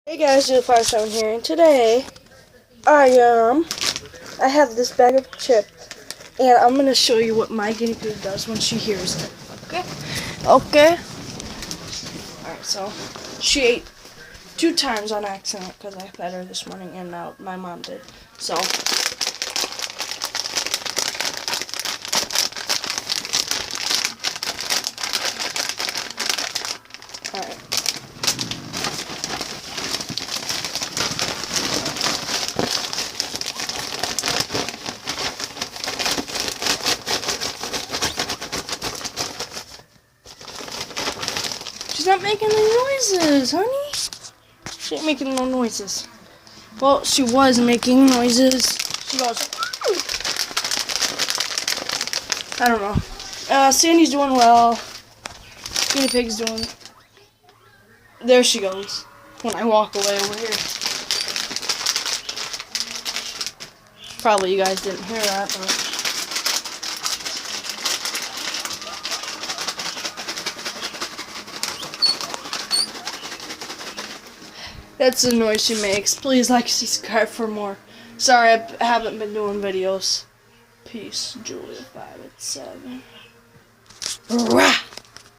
Hey guys, Julie57 here, and today I have this bag of chips, and I'm gonna show you what my guinea pig does when she hears it. Okay. Alright, so she ate 2 times on accident because I fed her this morning, and now my mom did. So alright. She's not making any noises, honey. She ain't making no noises. Well, she was making noises. She goes, I don't know. Sandy's doing well. Guinea pig's doing. There she goes. When I walk away over here. Probably you guys didn't hear that, but. That's the noise she makes. Please like, subscribe for more. Sorry, I haven't been doing videos. Peace, Julia587. Rah!